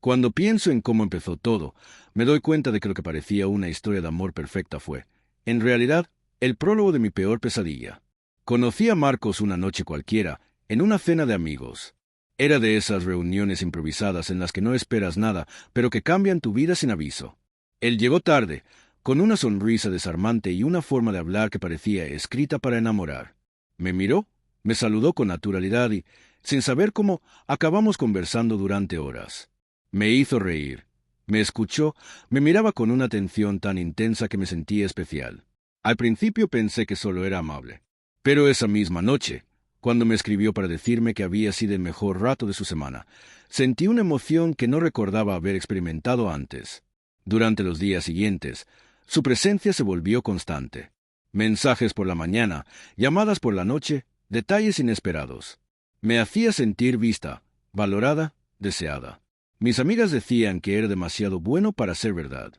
Cuando pienso en cómo empezó todo, me doy cuenta de que lo que parecía una historia de amor perfecta fue, en realidad, el prólogo de mi peor pesadilla. Conocí a Marcos una noche cualquiera, en una cena de amigos. Era de esas reuniones improvisadas en las que no esperas nada, pero que cambian tu vida sin aviso. Él llegó tarde, con una sonrisa desarmante y una forma de hablar que parecía escrita para enamorar. Me miró, me saludó con naturalidad y, sin saber cómo, acabamos conversando durante horas. Me hizo reír. Me escuchó, me miraba con una atención tan intensa que me sentía especial. Al principio pensé que solo era amable. Pero esa misma noche, cuando me escribió para decirme que había sido el mejor rato de su semana, sentí una emoción que no recordaba haber experimentado antes. Durante los días siguientes, su presencia se volvió constante. Mensajes por la mañana, llamadas por la noche, detalles inesperados. Me hacía sentir vista, valorada, deseada. Mis amigas decían que era demasiado bueno para ser verdad.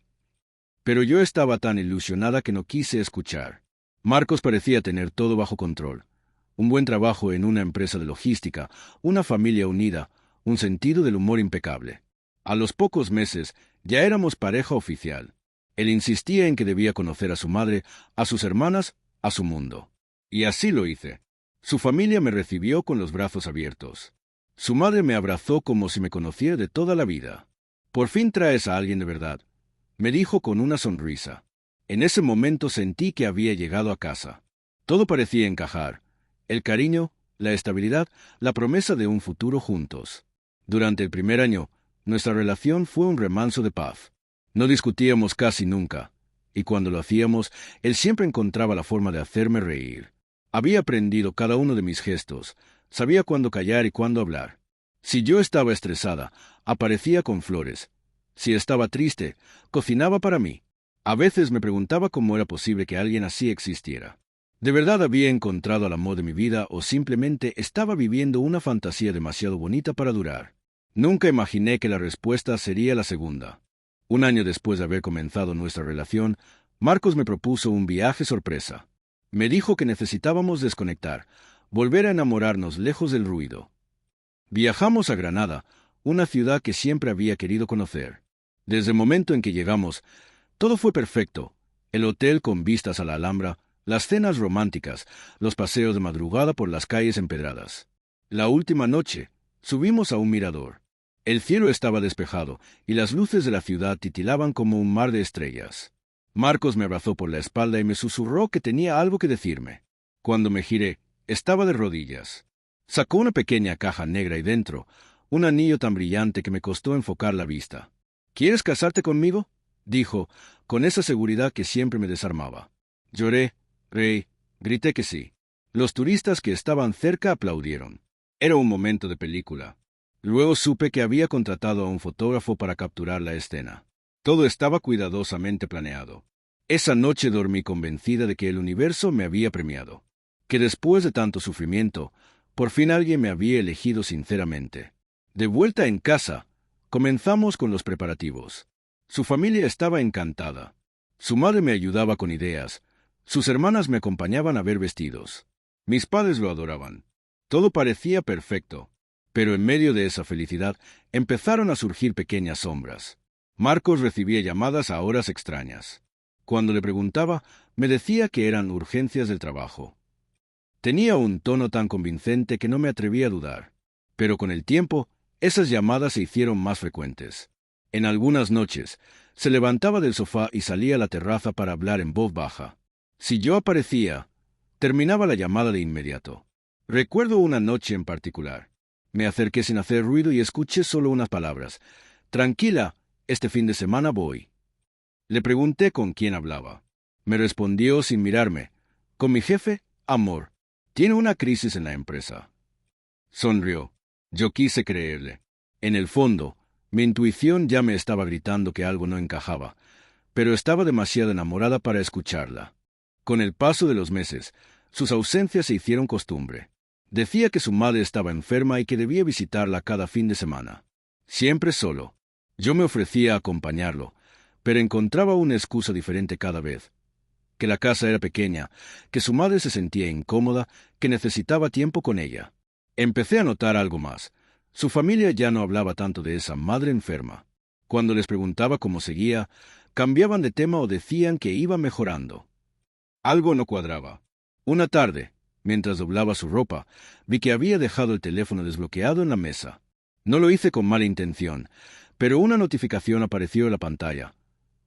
Pero yo estaba tan ilusionada que no quise escuchar. Marcos parecía tener todo bajo control. Un buen trabajo en una empresa de logística, una familia unida, un sentido del humor impecable. A los pocos meses ya éramos pareja oficial. Él insistía en que debía conocer a su madre, a sus hermanas, a su mundo. Y así lo hice. Su familia me recibió con los brazos abiertos. Su madre me abrazó como si me conociera de toda la vida. «Por fin traes a alguien de verdad», me dijo con una sonrisa. En ese momento sentí que había llegado a casa. Todo parecía encajar. El cariño, la estabilidad, la promesa de un futuro juntos. Durante el primer año, nuestra relación fue un remanso de paz. No discutíamos casi nunca, y cuando lo hacíamos, él siempre encontraba la forma de hacerme reír. Había aprendido cada uno de mis gestos, sabía cuándo callar y cuándo hablar. Si yo estaba estresada, aparecía con flores. Si estaba triste, cocinaba para mí. A veces me preguntaba cómo era posible que alguien así existiera. ¿De verdad había encontrado al amor de mi vida o simplemente estaba viviendo una fantasía demasiado bonita para durar? Nunca imaginé que la respuesta sería la segunda. Un año después de haber comenzado nuestra relación, Marcos me propuso un viaje sorpresa. Me dijo que necesitábamos desconectar, volver a enamorarnos lejos del ruido. Viajamos a Granada, una ciudad que siempre había querido conocer. Desde el momento en que llegamos, todo fue perfecto. El hotel con vistas a la Alhambra, las cenas románticas, los paseos de madrugada por las calles empedradas. La última noche, subimos a un mirador. El cielo estaba despejado y las luces de la ciudad titilaban como un mar de estrellas. Marcos me abrazó por la espalda y me susurró que tenía algo que decirme. Cuando me giré, estaba de rodillas. Sacó una pequeña caja negra y dentro, un anillo tan brillante que me costó enfocar la vista. «¿Quieres casarte conmigo?», dijo, con esa seguridad que siempre me desarmaba. Lloré, reí, grité que sí. Los turistas que estaban cerca aplaudieron. Era un momento de película. Luego supe que había contratado a un fotógrafo para capturar la escena. Todo estaba cuidadosamente planeado. Esa noche dormí convencida de que el universo me había premiado. Que después de tanto sufrimiento, por fin alguien me había elegido sinceramente. De vuelta en casa, comenzamos con los preparativos. Su familia estaba encantada. Su madre me ayudaba con ideas. Sus hermanas me acompañaban a ver vestidos. Mis padres lo adoraban. Todo parecía perfecto. Pero en medio de esa felicidad empezaron a surgir pequeñas sombras. Marcos recibía llamadas a horas extrañas. Cuando le preguntaba, me decía que eran urgencias del trabajo. Tenía un tono tan convincente que no me atreví a dudar. Pero con el tiempo, esas llamadas se hicieron más frecuentes. En algunas noches, se levantaba del sofá y salía a la terraza para hablar en voz baja. Si yo aparecía, terminaba la llamada de inmediato. Recuerdo una noche en particular. Me acerqué sin hacer ruido y escuché solo unas palabras. «Tranquila, este fin de semana voy». Le pregunté con quién hablaba. Me respondió sin mirarme. «Con mi jefe, amor. Tiene una crisis en la empresa». Sonrió. Yo quise creerle. En el fondo, mi intuición ya me estaba gritando que algo no encajaba, pero estaba demasiado enamorada para escucharla. Con el paso de los meses, sus ausencias se hicieron costumbre. Decía que su madre estaba enferma y que debía visitarla cada fin de semana. Siempre solo. Yo me ofrecía a acompañarlo, pero encontraba una excusa diferente cada vez. Que la casa era pequeña, que su madre se sentía incómoda, que necesitaba tiempo con ella. Empecé a notar algo más. Su familia ya no hablaba tanto de esa madre enferma. Cuando les preguntaba cómo seguía, cambiaban de tema o decían que iba mejorando. Algo no cuadraba. Una tarde, mientras doblaba su ropa, vi que había dejado el teléfono desbloqueado en la mesa. No lo hice con mala intención, pero una notificación apareció en la pantalla.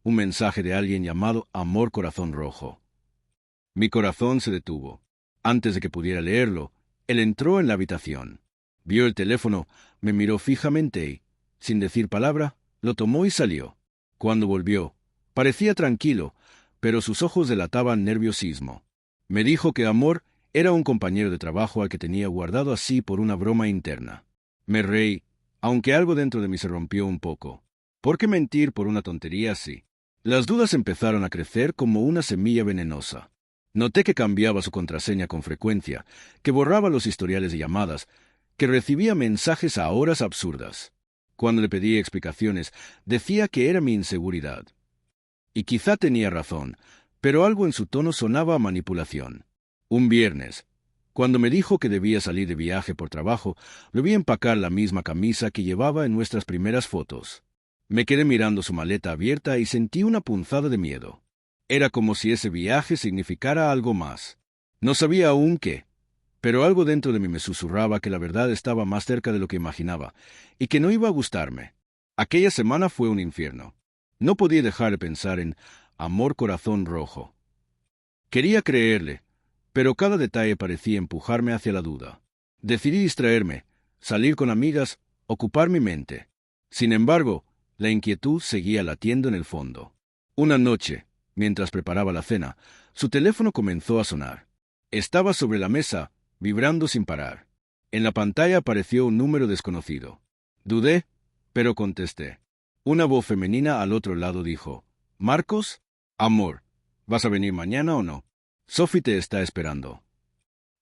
Un mensaje de alguien llamado Amor Corazón Rojo. Mi corazón se detuvo. Antes de que pudiera leerlo, él entró en la habitación. Vio el teléfono, me miró fijamente y, sin decir palabra, lo tomó y salió. Cuando volvió, parecía tranquilo, pero sus ojos delataban nerviosismo. Me dijo que Amor era un compañero de trabajo al que tenía guardado así por una broma interna. Me reí, aunque algo dentro de mí se rompió un poco. ¿Por qué mentir por una tontería así? Las dudas empezaron a crecer como una semilla venenosa. Noté que cambiaba su contraseña con frecuencia, que borraba los historiales de llamadas, que recibía mensajes a horas absurdas. Cuando le pedí explicaciones, decía que era mi inseguridad. Y quizá tenía razón, pero algo en su tono sonaba a manipulación. Un viernes, cuando me dijo que debía salir de viaje por trabajo, le vi empacar la misma camisa que llevaba en nuestras primeras fotos. Me quedé mirando su maleta abierta y sentí una punzada de miedo. Era como si ese viaje significara algo más. No sabía aún qué, pero algo dentro de mí me susurraba que la verdad estaba más cerca de lo que imaginaba, y que no iba a gustarme. Aquella semana fue un infierno. No podía dejar de pensar en Amor Corazón Rojo. Quería creerle, pero cada detalle parecía empujarme hacia la duda. Decidí distraerme, salir con amigas, ocupar mi mente. Sin embargo, la inquietud seguía latiendo en el fondo. Una noche, mientras preparaba la cena, su teléfono comenzó a sonar. Estaba sobre la mesa, vibrando sin parar. En la pantalla apareció un número desconocido. Dudé, pero contesté. Una voz femenina al otro lado dijo: «¿Marcos? Amor, ¿vas a venir mañana o no? Sophie te está esperando».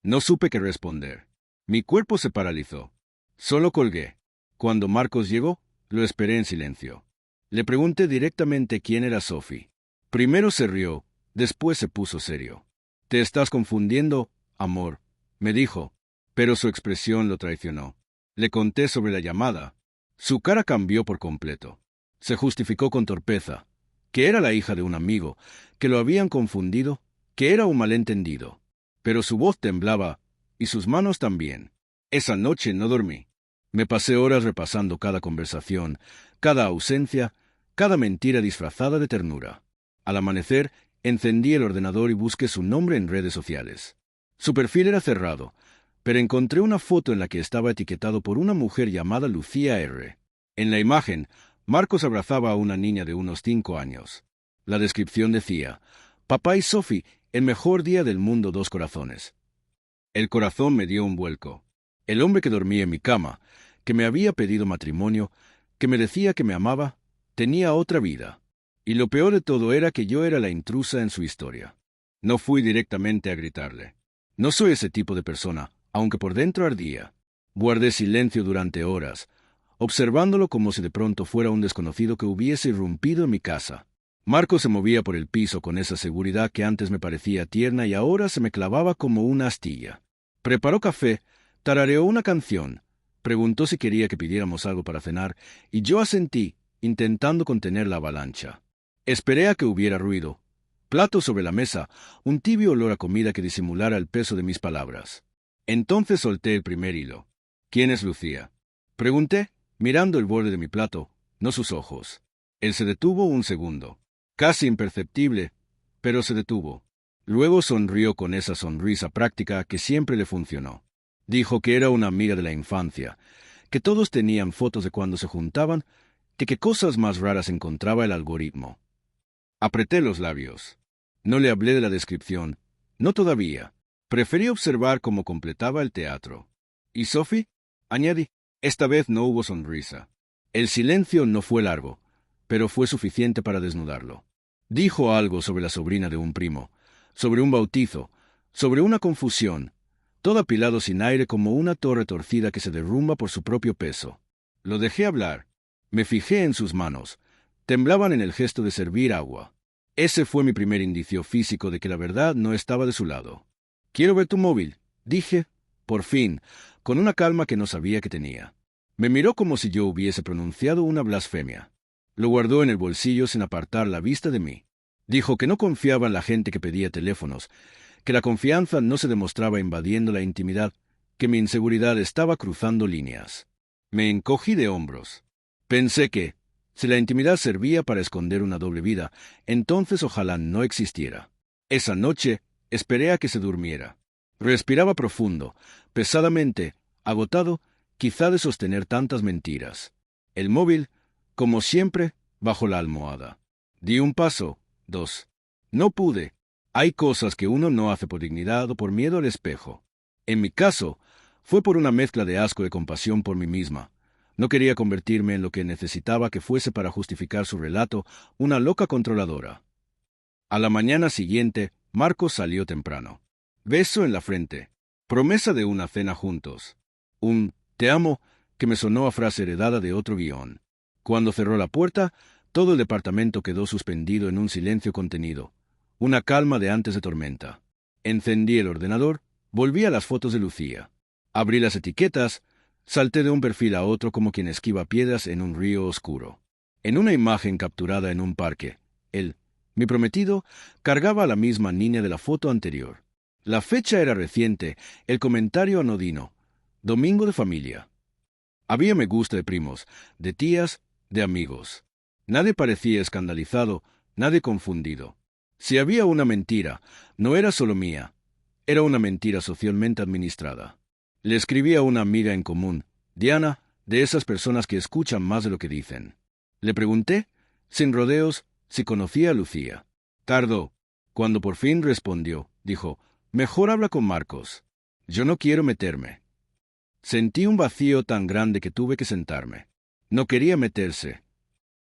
No supe qué responder. Mi cuerpo se paralizó. Solo colgué. Cuando Marcos llegó, lo esperé en silencio. Le pregunté directamente quién era Sophie. Primero se rió, después se puso serio. «Te estás confundiendo, amor», me dijo, pero su expresión lo traicionó. Le conté sobre la llamada. Su cara cambió por completo. Se justificó con torpeza, que era la hija de un amigo, que lo habían confundido, que era un malentendido. Pero su voz temblaba, y sus manos también. Esa noche no dormí. Me pasé horas repasando cada conversación, cada ausencia, cada mentira disfrazada de ternura. Al amanecer, encendí el ordenador y busqué su nombre en redes sociales. Su perfil era cerrado, pero encontré una foto en la que estaba etiquetado por una mujer llamada Lucía R. En la imagen, Marcos abrazaba a una niña de unos 5 años. La descripción decía: «Papá y Sophie, el mejor día del mundo, 2 corazones». El corazón me dio un vuelco. El hombre que dormía en mi cama, que me había pedido matrimonio, que me decía que me amaba, tenía otra vida. Y lo peor de todo era que yo era la intrusa en su historia. No fui directamente a gritarle. No soy ese tipo de persona, aunque por dentro ardía. Guardé silencio durante horas, observándolo como si de pronto fuera un desconocido que hubiese irrumpido en mi casa. Marco se movía por el piso con esa seguridad que antes me parecía tierna y ahora se me clavaba como una astilla. Preparó café, tarareó una canción, preguntó si quería que pidiéramos algo para cenar, y yo asentí, intentando contener la avalancha. Esperé a que hubiera ruido. Plato sobre la mesa, un tibio olor a comida que disimulara el peso de mis palabras. Entonces solté el primer hilo. «¿Quién es Lucía?», pregunté, mirando el borde de mi plato, no sus ojos. Él se detuvo un segundo. Casi imperceptible, pero se detuvo. Luego sonrió con esa sonrisa práctica que siempre le funcionó. Dijo que era una amiga de la infancia, que todos tenían fotos de cuando se juntaban, que qué cosas más raras encontraba el algoritmo. Apreté los labios. No le hablé de la descripción, no todavía. Preferí observar cómo completaba el teatro. «¿Y Sophie?», añadí. Esta vez no hubo sonrisa. El silencio no fue largo, pero fue suficiente para desnudarlo. Dijo algo sobre la sobrina de un primo, sobre un bautizo, sobre una confusión, todo apilado sin aire como una torre torcida que se derrumba por su propio peso. Lo dejé hablar. Me fijé en sus manos. Temblaban en el gesto de servir agua. Ese fue mi primer indicio físico de que la verdad no estaba de su lado. «Quiero ver tu móvil», dije, por fin, con una calma que no sabía que tenía. Me miró como si yo hubiese pronunciado una blasfemia. Lo guardó en el bolsillo sin apartar la vista de mí. Dijo que no confiaba en la gente que pedía teléfonos, que la confianza no se demostraba invadiendo la intimidad, que mi inseguridad estaba cruzando líneas. Me encogí de hombros. Pensé que, si la intimidad servía para esconder una doble vida, entonces ojalá no existiera. Esa noche esperé a que se durmiera. Respiraba profundo, pesadamente, agotado, quizá de sostener tantas mentiras. El móvil, como siempre, bajo la almohada. Di un paso, dos. No pude. Hay cosas que uno no hace por dignidad o por miedo al espejo. En mi caso, fue por una mezcla de asco y compasión por mí misma. No quería convertirme en lo que necesitaba que fuese para justificar su relato, una loca controladora. A la mañana siguiente, Marcos salió temprano. Beso en la frente. Promesa de una cena juntos. Un «te amo» que me sonó a frase heredada de otro guión. Cuando cerró la puerta, todo el departamento quedó suspendido en un silencio contenido. Una calma de antes de tormenta. Encendí el ordenador, volví a las fotos de Lucía. Abrí las etiquetas, salté de un perfil a otro como quien esquiva piedras en un río oscuro. En una imagen capturada en un parque, mi prometido, cargaba a la misma niña de la foto anterior. La fecha era reciente, el comentario anodino. Domingo de familia. Había me gusta de primos, de tías, de amigos. Nadie parecía escandalizado, nadie confundido. Si había una mentira, no era solo mía, era una mentira socialmente administrada. Le escribí a una amiga en común, Diana, de esas personas que escuchan más de lo que dicen. Le pregunté, sin rodeos, si conocía a Lucía. Tardó. Cuando por fin respondió, dijo, «Mejor habla con Marcos. Yo no quiero meterme». Sentí un vacío tan grande que tuve que sentarme. No quería meterse.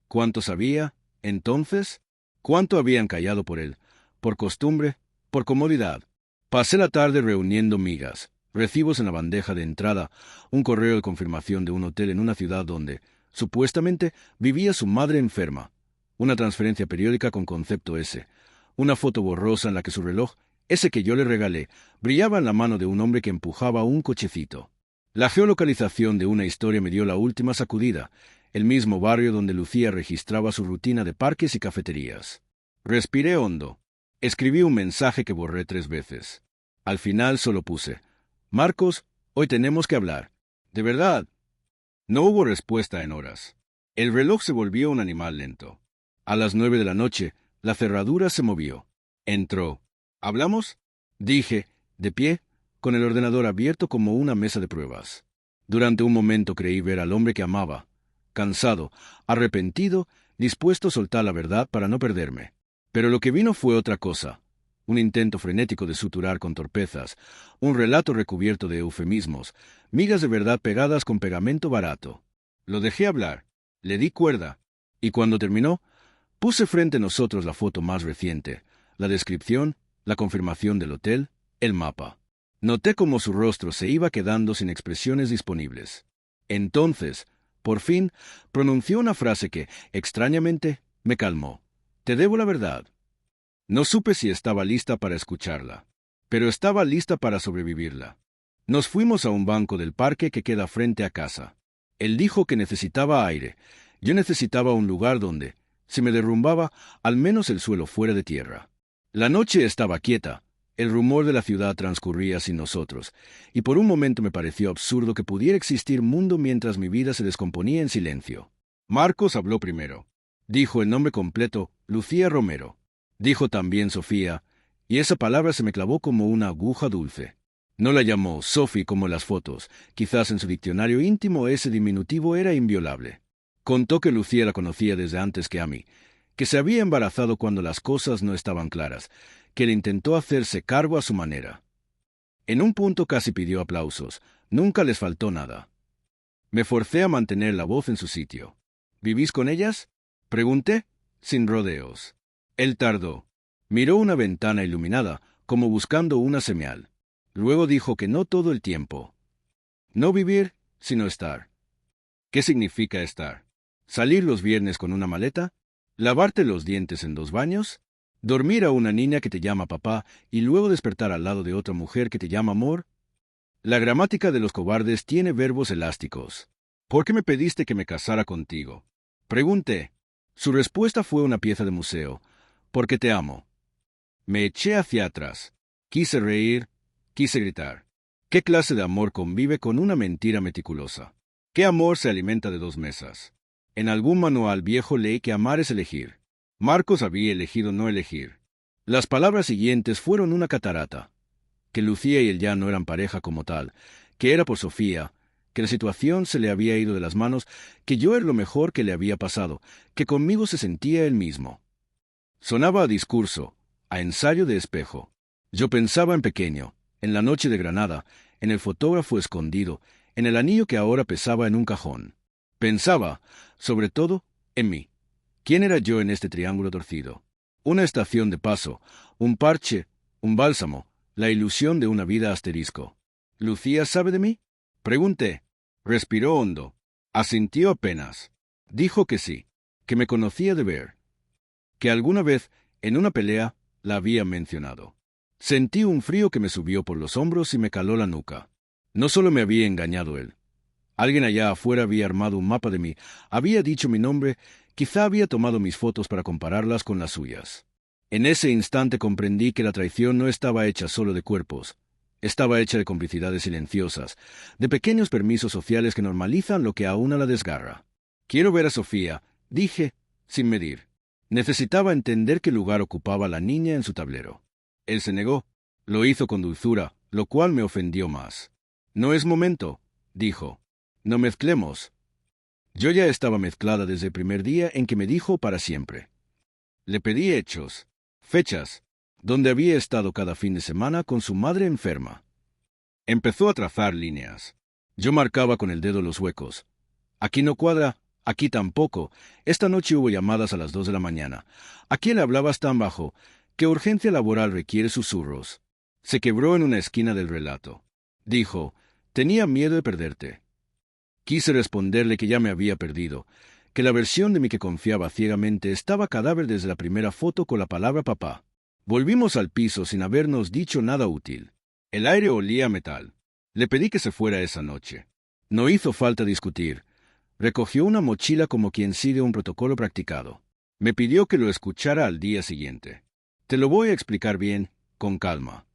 ¿Cuánto sabía, entonces? ¿Cuánto habían callado por él? Por costumbre, por comodidad. Pasé la tarde reuniendo migas, recibos en la bandeja de entrada, un correo de confirmación de un hotel en una ciudad donde, supuestamente, vivía su madre enferma, una transferencia periódica con concepto S, una foto borrosa en la que su reloj, ese que yo le regalé, brillaba en la mano de un hombre que empujaba un cochecito. La geolocalización de una historia me dio la última sacudida, el mismo barrio donde Lucía registraba su rutina de parques y cafeterías. Respiré hondo. Escribí un mensaje que borré 3 veces. Al final solo puse, «Marcos, hoy tenemos que hablar». ¿De verdad? No hubo respuesta en horas. El reloj se volvió un animal lento. A las 9 de la noche, la cerradura se movió. Entró. ¿Hablamos?, dije, de pie, con el ordenador abierto como una mesa de pruebas. Durante un momento creí ver al hombre que amaba, cansado, arrepentido, dispuesto a soltar la verdad para no perderme. Pero lo que vino fue otra cosa, un intento frenético de suturar con torpezas, un relato recubierto de eufemismos, migas de verdad pegadas con pegamento barato. Lo dejé hablar, le di cuerda, y cuando terminó, puse frente a nosotros la foto más reciente, la descripción, la confirmación del hotel, el mapa. Noté cómo su rostro se iba quedando sin expresiones disponibles. Entonces, por fin, pronunció una frase que, extrañamente, me calmó. «Te debo la verdad». No supe si estaba lista para escucharla, pero estaba lista para sobrevivirla. Nos fuimos a un banco del parque que queda frente a casa. Él dijo que necesitaba aire. Yo necesitaba un lugar donde, si me derrumbaba, al menos el suelo fuera de tierra. La noche estaba quieta. El rumor de la ciudad transcurría sin nosotros, y por un momento me pareció absurdo que pudiera existir mundo mientras mi vida se descomponía en silencio. Marcos habló primero. Dijo el nombre completo, Lucía Romero. Dijo también Sofía, y esa palabra se me clavó como una aguja dulce. No la llamó Sophie como las fotos, quizás en su diccionario íntimo ese diminutivo era inviolable. Contó que Lucía la conocía desde antes que a mí, que se había embarazado cuando las cosas no estaban claras, que él intentó hacerse cargo a su manera. En un punto casi pidió aplausos, nunca les faltó nada. Me forcé a mantener la voz en su sitio. ¿Vivís con ellas?, pregunté, sin rodeos. Él tardó. Miró una ventana iluminada, como buscando una señal. Luego dijo que no todo el tiempo. No vivir, sino estar. ¿Qué significa estar? ¿Salir los viernes con una maleta? ¿Lavarte los dientes en 2 baños? ¿Dormir a una niña que te llama papá y luego despertar al lado de otra mujer que te llama amor? La gramática de los cobardes tiene verbos elásticos. ¿Por qué me pediste que me casara contigo? Pregunté. Su respuesta fue una pieza de museo. Porque te amo. Me eché hacia atrás. Quise reír, quise gritar. ¿Qué clase de amor convive con una mentira meticulosa? ¿Qué amor se alimenta de dos mesas? En algún manual viejo leí que amar es elegir. Marcos había elegido no elegir. Las palabras siguientes fueron una catarata. Que Lucía y él ya no eran pareja como tal, que era por Sofía, que la situación se le había ido de las manos, que yo era lo mejor que le había pasado, que conmigo se sentía él mismo. Sonaba a discurso, a ensayo de espejo. Yo pensaba en pequeño, en la noche de Granada, en el fotógrafo escondido, en el anillo que ahora pesaba en un cajón. Pensaba, sobre todo, en mí. ¿Quién era yo en este triángulo torcido? Una estación de paso, un parche, un bálsamo, la ilusión de una vida asterisco. ¿Lucía sabe de mí? Pregunté. Respiró hondo. Asintió apenas. Dijo que sí, que me conocía de ver, que alguna vez, en una pelea, la había mencionado. Sentí un frío que me subió por los hombros y me caló la nuca. No solo me había engañado él. Alguien allá afuera había armado un mapa de mí, había dicho mi nombre, quizá había tomado mis fotos para compararlas con las suyas. En ese instante comprendí que la traición no estaba hecha solo de cuerpos, estaba hecha de complicidades silenciosas, de pequeños permisos sociales que normalizan lo que a una la desgarra. Quiero ver a Sofía, dije, sin medir. Necesitaba entender qué lugar ocupaba la niña en su tablero. Él se negó. Lo hizo con dulzura, lo cual me ofendió más. No es momento, dijo. No mezclemos. Yo ya estaba mezclada desde el primer día en que me dijo para siempre. Le pedí hechos, fechas, donde había estado cada fin de semana con su madre enferma. Empezó a trazar líneas. Yo marcaba con el dedo los huecos. Aquí no cuadra, aquí tampoco. Esta noche hubo llamadas a las 2 de la mañana. ¿A quién le hablabas tan bajo? ¿Qué urgencia laboral requiere susurros? Se quebró en una esquina del relato. Dijo, tenía miedo de perderte. Quise responderle que ya me había perdido, que la versión de mí que confiaba ciegamente estaba cadáver desde la primera foto con la palabra papá. Volvimos al piso sin habernos dicho nada útil. El aire olía a metal. Le pedí que se fuera esa noche. No hizo falta discutir. Recogió una mochila como quien sigue un protocolo practicado. Me pidió que lo escuchara al día siguiente. Te lo voy a explicar bien, con calma.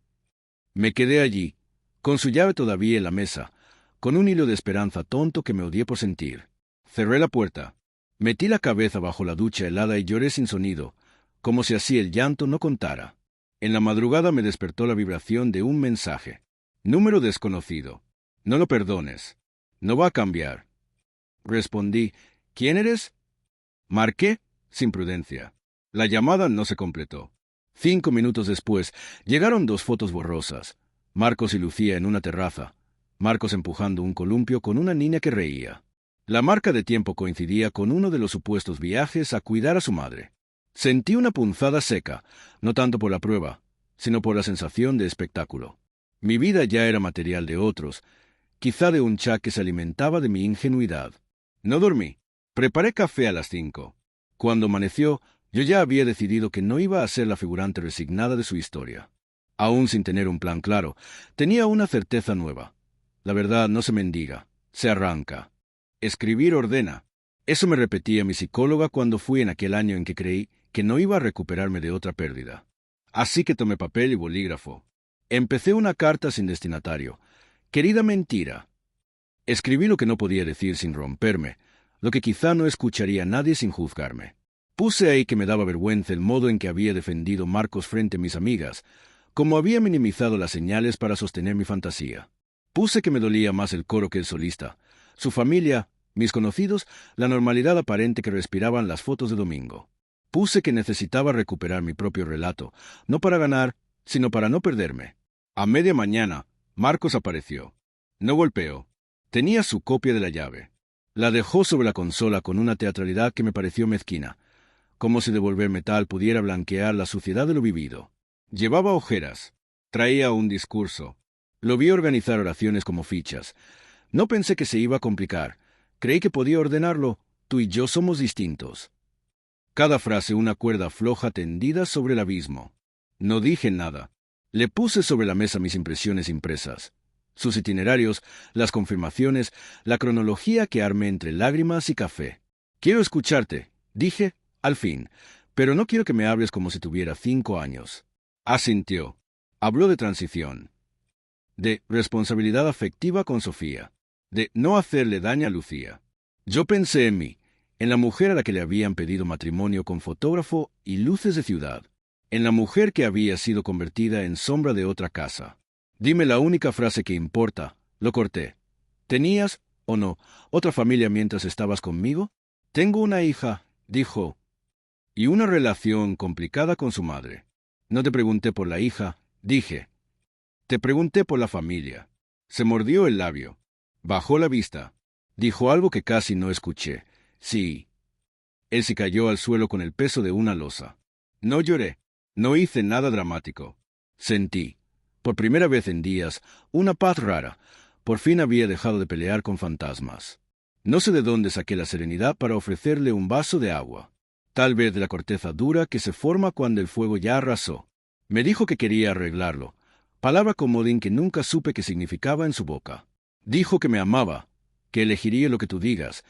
Me quedé allí, con su llave todavía en la mesa, con un hilo de esperanza tonto que me odié por sentir. Cerré la puerta. Metí la cabeza bajo la ducha helada y lloré sin sonido, como si así el llanto no contara. En la madrugada me despertó la vibración de un mensaje. Número desconocido. No lo perdones. No va a cambiar. Respondí, ¿quién eres? Marqué, sin prudencia. La llamada no se completó. 5 minutos después, llegaron 2 fotos borrosas. Marcos y Lucía en una terraza. Marcos empujando un columpio con una niña que reía. La marca de tiempo coincidía con uno de los supuestos viajes a cuidar a su madre. Sentí una punzada seca, no tanto por la prueba, sino por la sensación de espectáculo. Mi vida ya era material de otros, quizá de un chat que se alimentaba de mi ingenuidad. No dormí. Preparé café a las 5. Cuando amaneció, yo ya había decidido que no iba a ser la figurante resignada de su historia. Aún sin tener un plan claro, tenía una certeza nueva. La verdad no se mendiga, se arranca. Escribir ordena. Eso me repetía mi psicóloga cuando fui en aquel año en que creí que no iba a recuperarme de otra pérdida. Así que tomé papel y bolígrafo. Empecé una carta sin destinatario. Querida mentira. Escribí lo que no podía decir sin romperme, lo que quizá no escucharía nadie sin juzgarme. Puse ahí que me daba vergüenza el modo en que había defendido Marcos frente a mis amigas, como había minimizado las señales para sostener mi fantasía. Puse que me dolía más el coro que el solista, su familia, mis conocidos, la normalidad aparente que respiraban las fotos de domingo. Puse que necesitaba recuperar mi propio relato, no para ganar, sino para no perderme. A media mañana, Marcos apareció. No golpeó. Tenía su copia de la llave. La dejó sobre la consola con una teatralidad que me pareció mezquina, como si devolver metal pudiera blanquear la suciedad de lo vivido. Llevaba ojeras. Traía un discurso. Lo vi organizar oraciones como fichas. No pensé que se iba a complicar. Creí que podía ordenarlo. Tú y yo somos distintos. Cada frase una cuerda floja tendida sobre el abismo. No dije nada. Le puse sobre la mesa mis impresiones impresas. sus itinerarios, las confirmaciones, la cronología que armé entre lágrimas y café. Quiero escucharte, dije, al fin, pero no quiero que me hables como si tuviera 5 años. Asintió. Habló de transición, de responsabilidad afectiva con Sofía, de no hacerle daño a Lucía. Yo pensé en mí, en la mujer a la que le habían pedido matrimonio con fotógrafo y luces de ciudad, en la mujer que había sido convertida en sombra de otra casa. Dime la única frase que importa, lo corté. ¿Tenías, o no, otra familia mientras estabas conmigo? Tengo una hija, dijo, y una relación complicada con su madre. No te pregunté por la hija, dije. Te pregunté por la familia. Se mordió el labio. Bajó la vista. Dijo algo que casi no escuché. Sí. Él se cayó al suelo con el peso de una losa. No lloré. No hice nada dramático. Sentí, por primera vez en días, una paz rara. Por fin había dejado de pelear con fantasmas. No sé de dónde saqué la serenidad para ofrecerle un vaso de agua. Tal vez de la corteza dura que se forma cuando el fuego ya arrasó. Me dijo que quería arreglarlo, palabra comodín que nunca supe qué significaba en su boca. Dijo que me amaba, que elegiría lo que tú digas,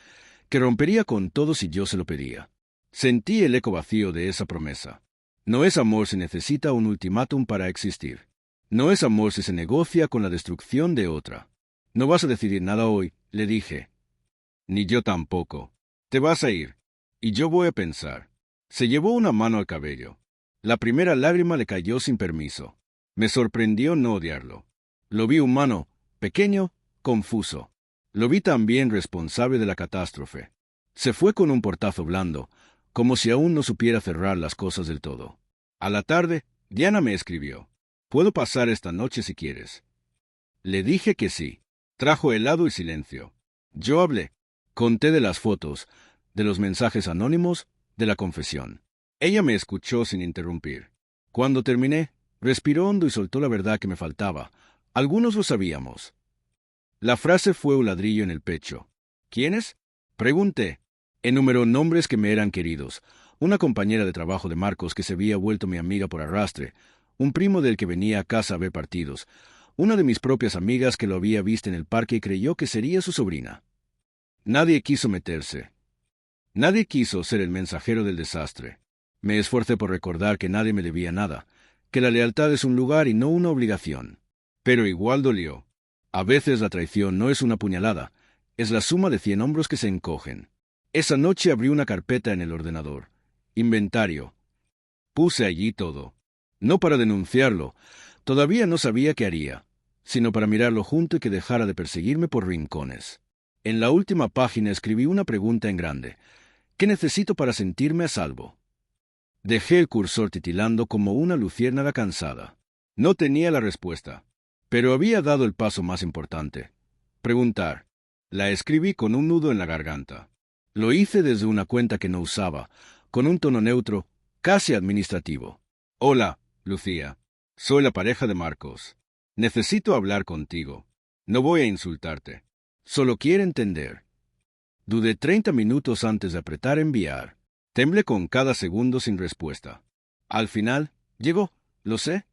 que rompería con todo si yo se lo pedía. Sentí el eco vacío de esa promesa. No es amor si necesita un ultimátum para existir. No es amor si se negocia con la destrucción de otra. No vas a decidir nada hoy, le dije. Ni yo tampoco. Te vas a ir. Y yo voy a pensar. Se llevó una mano al cabello. La primera lágrima le cayó sin permiso. Me sorprendió no odiarlo. Lo vi humano, pequeño, confuso. Lo vi también responsable de la catástrofe. Se fue con un portazo blando, como si aún no supiera cerrar las cosas del todo. A la tarde, Diana me escribió. «¿Puedo pasar esta noche si quieres?» Le dije que sí. Trajo helado y silencio. Yo hablé. Conté de las fotos, de los mensajes anónimos, de la confesión. Ella me escuchó sin interrumpir. Cuando terminé, respiró hondo y soltó la verdad que me faltaba. Algunos lo sabíamos. La frase fue un ladrillo en el pecho. ¿Quiénes? Pregunté. Enumeró nombres que me eran queridos. Una compañera de trabajo de Marcos que se había vuelto mi amiga por arrastre. Un primo del que venía a casa a ver partidos. Una de mis propias amigas que lo había visto en el parque y creyó que sería su sobrina. Nadie quiso meterse. Nadie quiso ser el mensajero del desastre. Me esforcé por recordar que nadie me debía nada, que la lealtad es un lugar y no una obligación. Pero igual dolió. A veces la traición no es una puñalada, es la suma de 100 hombros que se encogen. Esa noche abrí una carpeta en el ordenador. Inventario. Puse allí todo. No para denunciarlo, todavía no sabía qué haría, sino para mirarlo junto y que dejara de perseguirme por rincones. En la última página escribí una pregunta en grande. ¿Qué necesito para sentirme a salvo? Dejé el cursor titilando como una luciérnaga cansada. No tenía la respuesta, pero había dado el paso más importante. Preguntar. La escribí con un nudo en la garganta. Lo hice desde una cuenta que no usaba, con un tono neutro, casi administrativo. Hola, Lucía. Soy la pareja de Marcos. Necesito hablar contigo. No voy a insultarte. Solo quiero entender. Dudé 30 minutos antes de apretar enviar. Temblé con cada segundo sin respuesta. Al final, llegó, lo sé.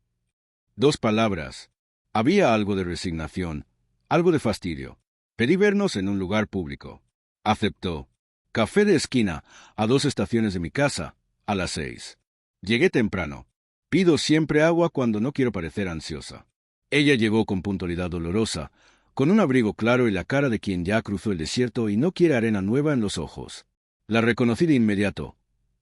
2 palabras. Había algo de resignación, algo de fastidio. Pedí vernos en un lugar público. Aceptó. Café de esquina, a 2 estaciones de mi casa, a las 6. Llegué temprano. Pido siempre agua cuando no quiero parecer ansiosa. Ella llegó con puntualidad dolorosa, con un abrigo claro y la cara de quien ya cruzó el desierto y no quiere arena nueva en los ojos. La reconocí de inmediato.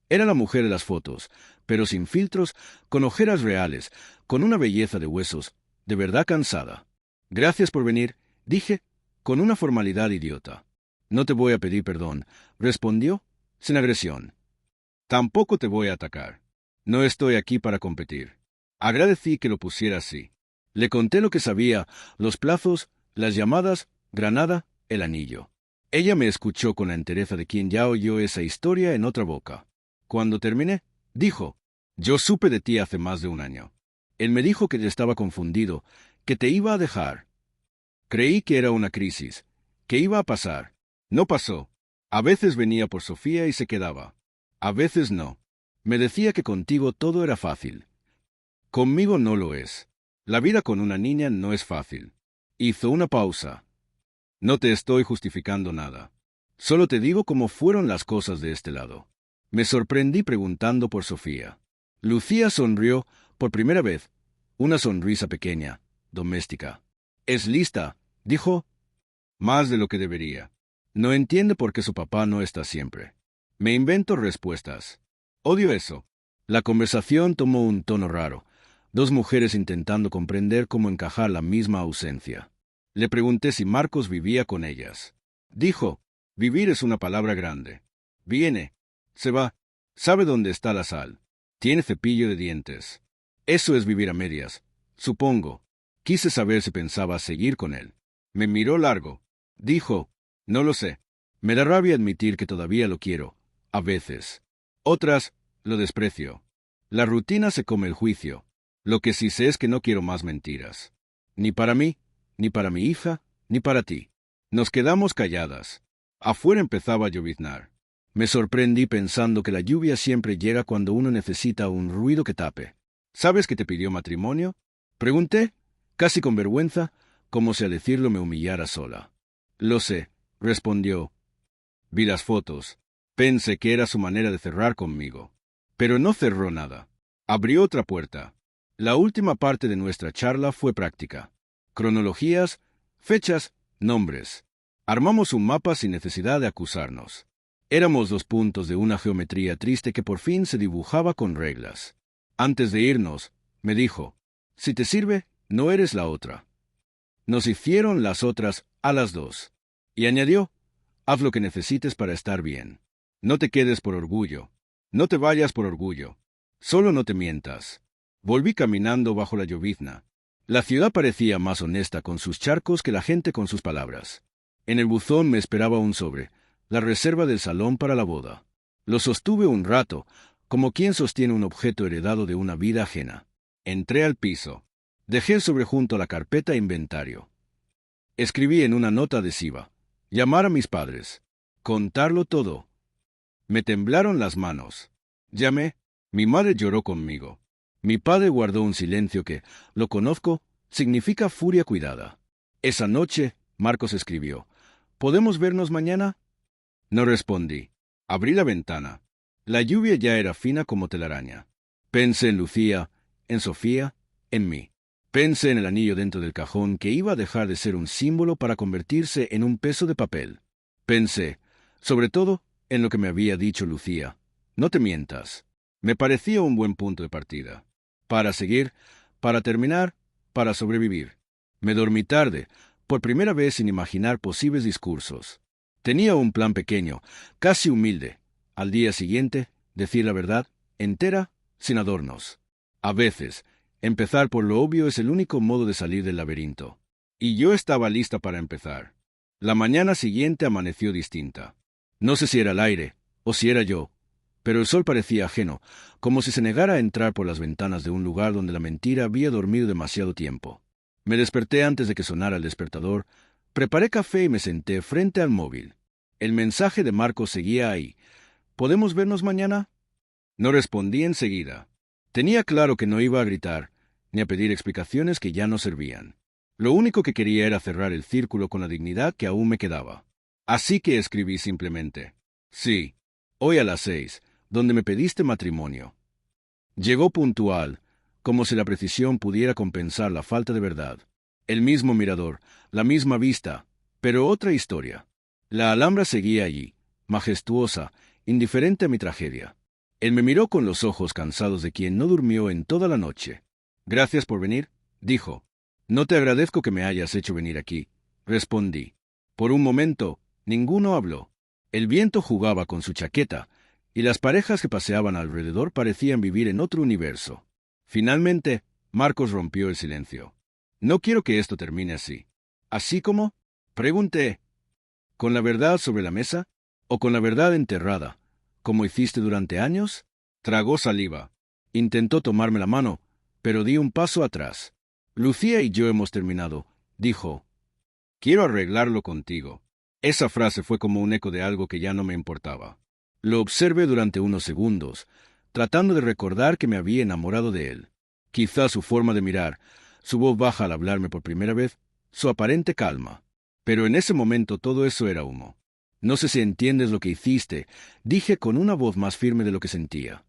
Era la mujer de las fotos, pero sin filtros, con ojeras reales, con una belleza de huesos, de verdad cansada. Gracias por venir, dije, con una formalidad idiota. No te voy a pedir perdón, respondió, sin agresión. Tampoco te voy a atacar. No estoy aquí para competir. Agradecí que lo pusiera así. Le conté lo que sabía, los plazos, las llamadas, Granada, el anillo. Ella me escuchó con la entereza de quien ya oyó esa historia en otra boca. Cuando terminé, dijo, yo supe de ti hace más de 1 año. Él me dijo que te estaba confundido, que te iba a dejar. Creí que era una crisis, que iba a pasar. No pasó. A veces venía por Sofía y se quedaba. A veces no. Me decía que contigo todo era fácil. Conmigo no lo es. La vida con una niña no es fácil. Hizo una pausa. No te estoy justificando nada. Solo te digo cómo fueron las cosas de este lado. Me sorprendí preguntando por Sofía. Lucía sonrió por primera vez, una sonrisa pequeña, doméstica. «Es lista», dijo. «Más de lo que debería. No entiende por qué su papá no está siempre. Me invento respuestas. Odio eso». La conversación tomó un tono raro, dos mujeres intentando comprender cómo encajar la misma ausencia. Le pregunté si Marcos vivía con ellas. Dijo: «Vivir es una palabra grande. Viene, se va, sabe dónde está la sal, tiene cepillo de dientes. Eso es vivir a medias, supongo». Quise saber si pensaba seguir con él. Me miró largo. Dijo: «No lo sé. Me da rabia admitir que todavía lo quiero, a veces. Otras, lo desprecio. La rutina se come el juicio. Lo que sí sé es que no quiero más mentiras. Ni para mí, ni para mi hija, ni para ti». Nos quedamos calladas. Afuera empezaba a lloviznar. Me sorprendí pensando que la lluvia siempre llega cuando uno necesita un ruido que tape. «¿Sabes que te pidió matrimonio?», pregunté, casi con vergüenza, como si a decirlo me humillara sola. «Lo sé», respondió. «Vi las fotos. Pensé que era su manera de cerrar conmigo». Pero no cerró nada. Abrió otra puerta. La última parte de nuestra charla fue práctica. Cronologías, fechas, nombres. Armamos un mapa sin necesidad de acusarnos. Éramos dos puntos de una geometría triste que por fin se dibujaba con reglas. Antes de irnos, me dijo: «Si te sirve, no eres la otra». Nos hicieron las otras a las dos. Y añadió: «Haz lo que necesites para estar bien. No te quedes por orgullo. No te vayas por orgullo. Solo no te mientas». Volví caminando bajo la llovizna. La ciudad parecía más honesta con sus charcos que la gente con sus palabras. En el buzón me esperaba un sobre, la reserva del salón para la boda. Lo sostuve un rato, como quien sostiene un objeto heredado de una vida ajena. Entré al piso. Dejé el sobre junto a la carpeta inventario. Escribí en una nota adhesiva: «Llamar a mis padres. Contarlo todo». Me temblaron las manos. Llamé. Mi madre lloró conmigo. Mi padre guardó un silencio que, lo conozco, significa furia cuidada. Esa noche, Marcos escribió: «¿Podemos vernos mañana?». No respondí. Abrí la ventana. La lluvia ya era fina como telaraña. Pensé en Lucía, en Sofía, en mí. Pensé en el anillo dentro del cajón que iba a dejar de ser un símbolo para convertirse en un peso de papel. Pensé, sobre todo, en lo que me había dicho Lucía: «No te mientas». Me parecía un buen punto de partida. Para seguir, para terminar, para sobrevivir. Me dormí tarde, por primera vez sin imaginar posibles discursos. Tenía un plan pequeño, casi humilde. Al día siguiente, decir la verdad, entera, sin adornos. A veces, empezar por lo obvio es el único modo de salir del laberinto. Y yo estaba lista para empezar. La mañana siguiente amaneció distinta. No sé si era el aire, o si era yo, pero el sol parecía ajeno, como si se negara a entrar por las ventanas de un lugar donde la mentira había dormido demasiado tiempo. Me desperté antes de que sonara el despertador, preparé café y me senté frente al móvil. El mensaje de Marcos seguía ahí: «¿Podemos vernos mañana?». No respondí enseguida. Tenía claro que no iba a gritar, ni a pedir explicaciones que ya no servían. Lo único que quería era cerrar el círculo con la dignidad que aún me quedaba. Así que escribí simplemente: «Sí, hoy a las 6, donde me pediste matrimonio». Llegó puntual, como si la precisión pudiera compensar la falta de verdad. El mismo mirador, la misma vista, pero otra historia. La Alhambra seguía allí, majestuosa, indiferente a mi tragedia. Él me miró con los ojos cansados de quien no durmió en toda la noche. «Gracias por venir», dijo. «No te agradezco que me hayas hecho venir aquí», respondí. Por un momento, ninguno habló. El viento jugaba con su chaqueta, y las parejas que paseaban alrededor parecían vivir en otro universo. Finalmente, Marcos rompió el silencio. «No quiero que esto termine así». «¿Así como?», pregunté. «¿Con la verdad sobre la mesa? ¿O con la verdad enterrada, como hiciste durante años?». Tragó saliva. Intentó tomarme la mano, pero di un paso atrás. «Lucía y yo hemos terminado», dijo. «Quiero arreglarlo contigo». Esa frase fue como un eco de algo que ya no me importaba. Lo observé durante unos segundos, tratando de recordar que me había enamorado de él. Quizá su forma de mirar, su voz baja al hablarme por primera vez, su aparente calma. Pero en ese momento todo eso era humo. No sé si entiendes lo que hiciste, dije con una voz más firme de lo que sentía.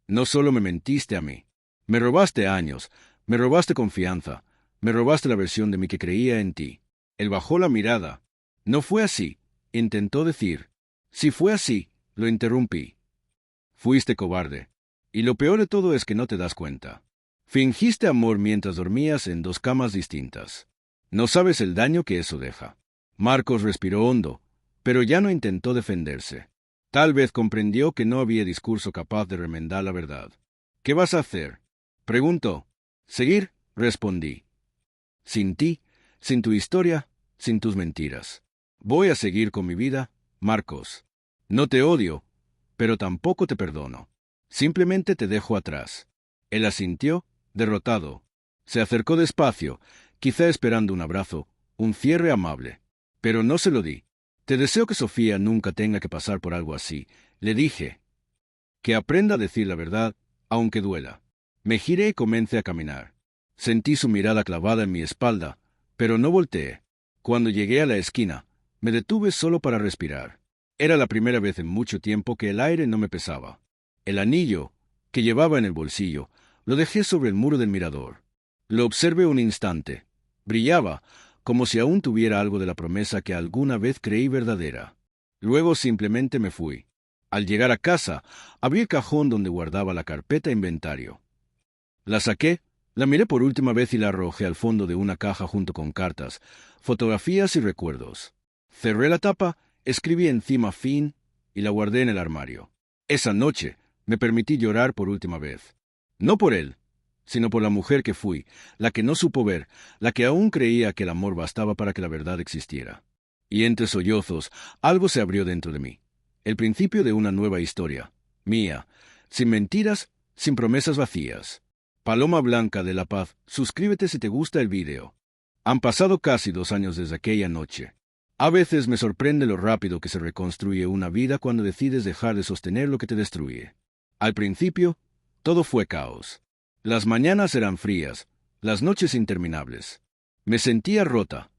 No solo me mentiste a mí. Me robaste años, me robaste confianza, me robaste la versión de mí que creía en ti. Él bajó la mirada. No fue así, intentó decir. Si fue así, lo interrumpí. Fuiste cobarde. Y lo peor de todo es que no te das cuenta. Fingiste amor mientras dormías en dos camas distintas. No sabes el daño que eso deja. Marcos respiró hondo, pero ya no intentó defenderse. Tal vez comprendió que no había discurso capaz de remendar la verdad. ¿Qué vas a hacer? Preguntó. ¿Seguir? Respondí. Sin ti, sin tu historia, sin tus mentiras. Voy a seguir con mi vida, Marcos. No te odio, pero tampoco te perdono. Simplemente te dejo atrás. Él asintió, derrotado. Se acercó despacio, quizá esperando un abrazo, un cierre amable. Pero no se lo di. Te deseo que Sofía nunca tenga que pasar por algo así, le dije. Que aprenda a decir la verdad, aunque duela. Me giré y comencé a caminar. Sentí su mirada clavada en mi espalda, pero no volteé. Cuando llegué a la esquina, me detuve solo para respirar. Era la primera vez en mucho tiempo que el aire no me pesaba. El anillo, que llevaba en el bolsillo, lo dejé sobre el muro del mirador. Lo observé un instante. Brillaba, como si aún tuviera algo de la promesa que alguna vez creí verdadera. Luego simplemente me fui. Al llegar a casa, abrí el cajón donde guardaba la carpeta inventario. La saqué, la miré por última vez y la arrojé al fondo de una caja junto con cartas, fotografías y recuerdos. Cerré la tapa, escribí encima fin y la guardé en el armario. Esa noche me permití llorar por última vez. No por él, sino por la mujer que fui, la que no supo ver, la que aún creía que el amor bastaba para que la verdad existiera. Y entre sollozos, algo se abrió dentro de mí. El principio de una nueva historia, mía, sin mentiras, sin promesas vacías. Paloma Blanca de La Paz, suscríbete si te gusta el vídeo. Han pasado casi 2 años desde aquella noche. A veces me sorprende lo rápido que se reconstruye una vida cuando decides dejar de sostener lo que te destruye. Al principio, todo fue caos. Las mañanas eran frías, las noches interminables. Me sentía rota,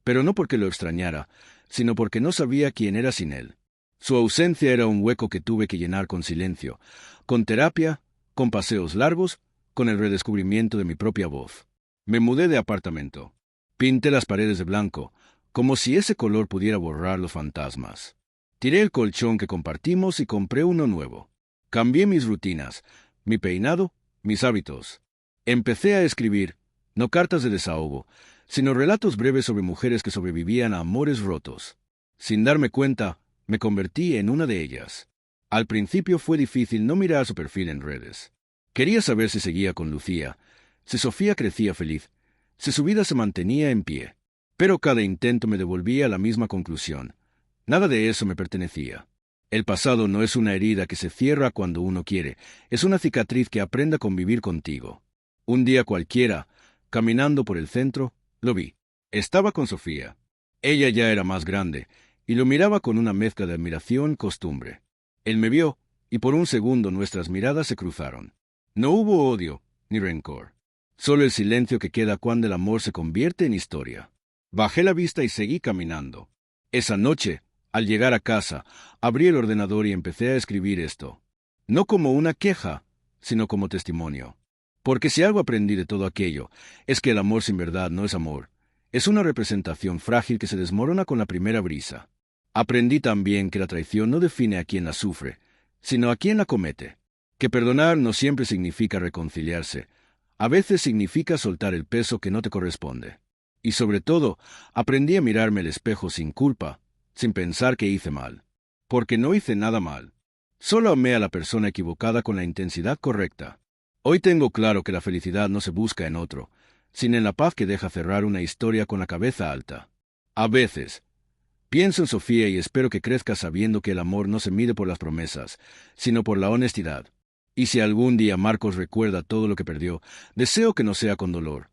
pero no porque lo extrañara, sino porque no sabía quién era sin él. Su ausencia era un hueco que tuve que llenar con silencio, con terapia, con paseos largos, con el redescubrimiento de mi propia voz. Me mudé de apartamento. Pinté las paredes de blanco, como si ese color pudiera borrar los fantasmas. Tiré el colchón que compartimos y compré uno nuevo. Cambié mis rutinas, mi peinado, mis hábitos. Empecé a escribir, no cartas de desahogo, sino relatos breves sobre mujeres que sobrevivían a amores rotos. Sin darme cuenta, me convertí en una de ellas. Al principio fue difícil no mirar su perfil en redes. Quería saber si seguía con Lucía, si Sofía crecía feliz, si su vida se mantenía en pie. Pero cada intento me devolvía a la misma conclusión. Nada de eso me pertenecía. El pasado no es una herida que se cierra cuando uno quiere, es una cicatriz que aprende a convivir contigo. Un día cualquiera, caminando por el centro, lo vi. Estaba con Sofía. Ella ya era más grande, y lo miraba con una mezcla de admiración y costumbre. Él me vio, y por un segundo nuestras miradas se cruzaron. No hubo odio, ni rencor. Solo el silencio que queda cuando el amor se convierte en historia. Bajé la vista y seguí caminando. Esa noche, al llegar a casa, abrí el ordenador y empecé a escribir esto. No como una queja, sino como testimonio. Porque si algo aprendí de todo aquello, es que el amor sin verdad no es amor. Es una representación frágil que se desmorona con la primera brisa. Aprendí también que la traición no define a quien la sufre, sino a quien la comete. Que perdonar no siempre significa reconciliarse. A veces significa soltar el peso que no te corresponde. Y sobre todo, aprendí a mirarme al espejo sin culpa, sin pensar que hice mal. Porque no hice nada mal. Solo amé a la persona equivocada con la intensidad correcta. Hoy tengo claro que la felicidad no se busca en otro, sino en la paz que deja cerrar una historia con la cabeza alta. A veces, pienso en Sofía y espero que crezca sabiendo que el amor no se mide por las promesas, sino por la honestidad. Y si algún día Marcos recuerda todo lo que perdió, deseo que no sea con dolor,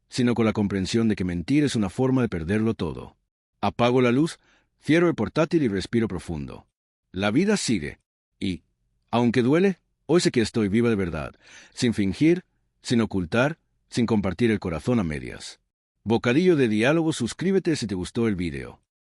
sino con la comprensión de que mentir es una forma de perderlo todo. Apago la luz, cierro el portátil y respiro profundo. La vida sigue, y, aunque duele, hoy sé que estoy viva de verdad, sin fingir, sin ocultar, sin compartir el corazón a medias. Bocadillo de diálogo, suscríbete si te gustó el vídeo.